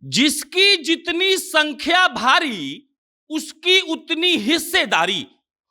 जिसकी जितनी संख्या भारी उसकी उतनी हिस्सेदारी।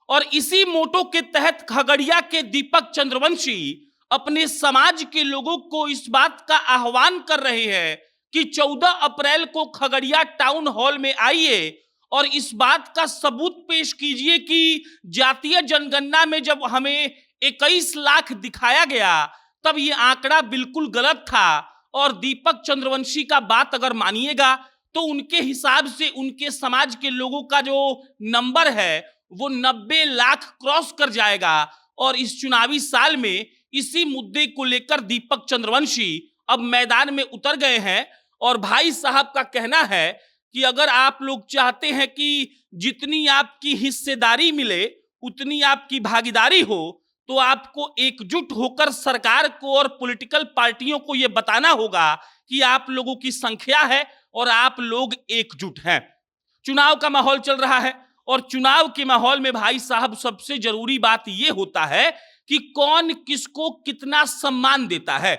और इसी मोटो के तहत खगड़िया के दीपक चंद्रवंशी अपने समाज के लोगों को इस बात का आह्वान कर रहे हैं कि 14 अप्रैल को खगड़िया टाउन हॉल में आइए और इस बात का सबूत पेश कीजिए कि जातीय जनगणना में जब हमें 21 लाख दिखाया गया तब ये आंकड़ा बिल्कुल गलत था। और दीपक चंद्रवंशी का बात अगर मानिएगा तो उनके हिसाब से उनके समाज के लोगों का जो नंबर है वो 90 लाख क्रॉस कर जाएगा। और इस चुनावी साल में इसी मुद्दे को लेकर दीपक चंद्रवंशी अब मैदान में उतर गए हैं। और भाई साहब का कहना है कि अगर आप लोग चाहते हैं कि जितनी आपकी हिस्सेदारी मिले उतनी आपकी भागीदारी हो तो आपको एकजुट होकर सरकार को और पॉलिटिकल पार्टियों को यह बताना होगा कि आप लोगों की संख्या है और आप लोग एकजुट हैं। चुनाव का माहौल चल रहा है और चुनाव के माहौल में भाई साहब सबसे जरूरी बात यह होता है कि कौन किसको कितना सम्मान देता है,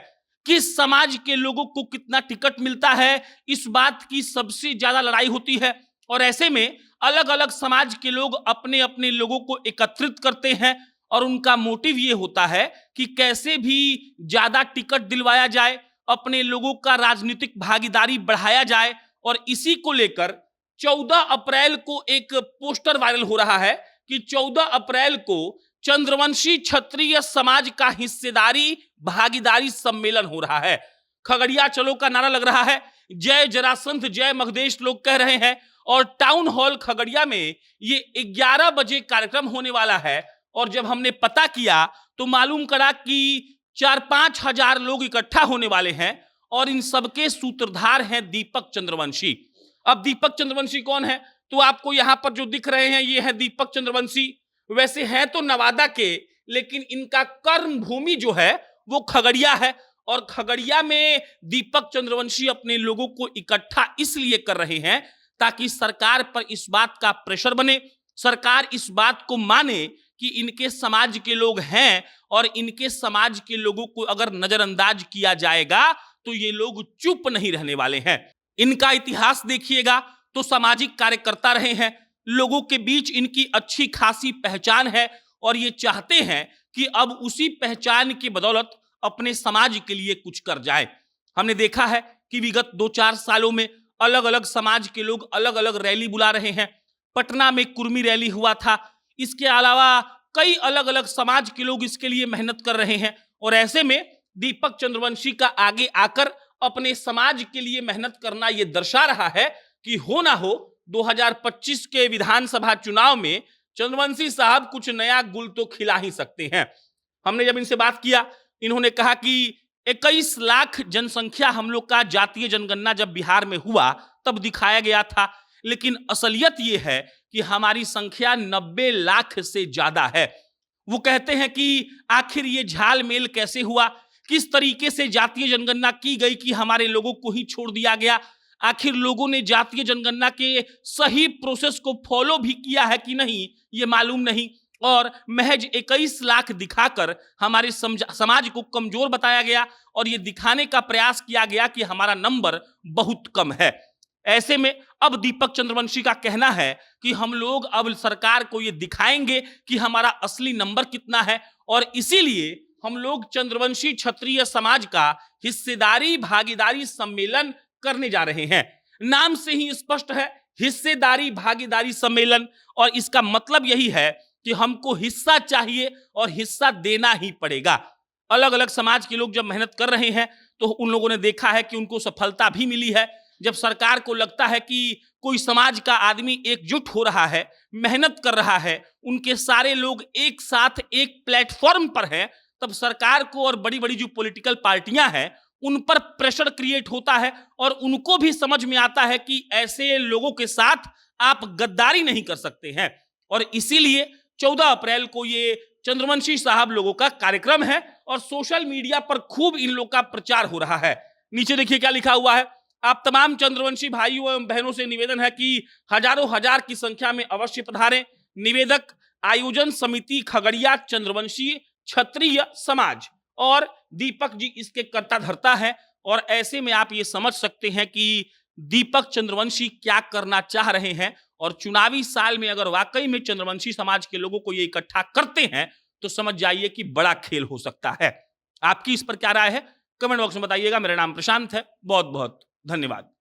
किस समाज के लोगों को कितना टिकट मिलता है, इस बात की सबसे ज्यादा लड़ाई होती है। और ऐसे में अलग अलग समाज के लोग अपने अपने लोगों को एकत्रित करते हैं और उनका मोटिव ये होता है कि कैसे भी ज्यादा टिकट दिलवाया जाए, अपने लोगों का राजनीतिक भागीदारी बढ़ाया जाए। और इसी को लेकर 14 अप्रैल को एक पोस्टर वायरल हो रहा है कि 14 अप्रैल को चंद्रवंशी क्षत्रिय समाज का हिस्सेदारी भागीदारी सम्मेलन हो रहा है। खगड़िया चलो का नारा लग रहा है, जय जरासंध जय मगधेश लोग कह रहे हैं। और टाउन हॉल खगड़िया में ये 11 बजे कार्यक्रम होने वाला है। और जब हमने पता किया तो मालूम करा कि 4-5 हजार लोग इकट्ठा होने वाले हैं और इन सबके सूत्रधार हैं दीपक चंद्रवंशी। अब दीपक चंद्रवंशी कौन है? तो आपको यहां पर जो दिख रहे हैं ये है दीपक चंद्रवंशी। वैसे हैं तो नवादा के, लेकिन इनका कर्म भूमि जो है वो खगड़िया है। और खगड़िया में दीपक चंद्रवंशी अपने लोगों को इकट्ठा इसलिए कर रहे हैं ताकि सरकार पर इस बात का प्रेशर बने, सरकार इस बात को माने कि इनके समाज के लोग हैं और इनके समाज के लोगों को अगर नजरअंदाज किया जाएगा तो ये लोग चुप नहीं रहने वाले हैं। इनका इतिहास देखिएगा तो सामाजिक कार्यकर्ता रहे हैं, लोगों के बीच इनकी अच्छी खासी पहचान है और ये चाहते हैं कि अब उसी पहचान की बदौलत अपने समाज के लिए कुछ कर जाए। हमने देखा है कि विगत 2-4 सालों में अलग अलग समाज के लोग अलग अलग रैली बुला रहे हैं। पटना में कुर्मी रैली हुआ था, इसके अलावा कई अलग अलग समाज के लोग इसके लिए मेहनत कर रहे हैं। और ऐसे में दीपक चंद्रवंशी का आगे आकर अपने समाज के लिए मेहनत करना यह दर्शा रहा है कि हो ना हो 2025 के विधानसभा चुनाव में चंद्रवंशी साहब कुछ नया गुल तो खिला ही सकते हैं। हमने जब इनसे बात किया, इन्होंने कहा कि 21 लाख जनसंख्या हम लोग का जातीय जनगणना जब बिहार में हुआ तब दिखाया गया था, लेकिन असलियत यह है कि हमारी संख्या 90 लाख से ज्यादा है। वो कहते हैं कि आखिर ये झालमेल कैसे हुआ, किस तरीके से जातीय जनगणना की गई कि हमारे लोगों को ही छोड़ दिया गया, आखिर लोगों ने जातीय जनगणना के सही प्रोसेस को फॉलो भी किया है कि नहीं ये मालूम नहीं। और महज 21 लाख दिखाकर हमारे समाज को कमजोर बताया गया और ये दिखाने का प्रयास किया गया कि हमारा नंबर बहुत कम है। ऐसे में अब दीपक चंद्रवंशी का कहना है कि हम लोग अब सरकार को ये दिखाएंगे कि हमारा असली नंबर कितना है और इसीलिए हम लोग चंद्रवंशी क्षत्रिय समाज का हिस्सेदारी भागीदारी सम्मेलन करने जा रहे हैं। नाम से ही स्पष्ट है, हिस्सेदारी भागीदारी सम्मेलन। और इसका मतलब यही है कि हमको हिस्सा चाहिए और हिस्सा देना ही पड़ेगा। अलग अलग समाज के लोग जब मेहनत कर रहे हैं तो उन लोगों ने देखा है कि उनको सफलता भी मिली है। जब सरकार को लगता है कि कोई समाज का आदमी एकजुट हो रहा है, मेहनत कर रहा है, उनके सारे लोग एक साथ एक प्लेटफॉर्म पर हैं, तब सरकार को और बड़ी बड़ी जो पॉलिटिकल पार्टियां हैं उन पर प्रेशर क्रिएट होता है और उनको भी समझ में आता है कि ऐसे लोगों के साथ आप गद्दारी नहीं कर सकते हैं। और इसीलिए 14 अप्रैल को ये चंद्रवंशी साहब लोगों का कार्यक्रम है और सोशल मीडिया पर खूब इन लोगों का प्रचार हो रहा है। नीचे देखिए क्या लिखा हुआ है, आप तमाम चंद्रवंशी भाइयों एवं बहनों से निवेदन है कि हजारों हजार की संख्या में अवश्य पधारें। निवेदक आयोजन समिति खगड़िया चंद्रवंशी क्षत्रिय समाज और दीपक जी इसके कर्ता धर्ता है। और ऐसे में आप ये समझ सकते हैं कि दीपक चंद्रवंशी क्या करना चाह रहे हैं, और चुनावी साल में अगर वाकई में चंद्रवंशी समाज के लोगों को ये इकट्ठा करते हैं तो समझ जाइए कि बड़ा खेल हो सकता है। आपकी इस पर क्या राय है, कमेंट बॉक्स में बताइएगा। मेरा नाम प्रशांत है। बहुत बहुत धन्यवाद।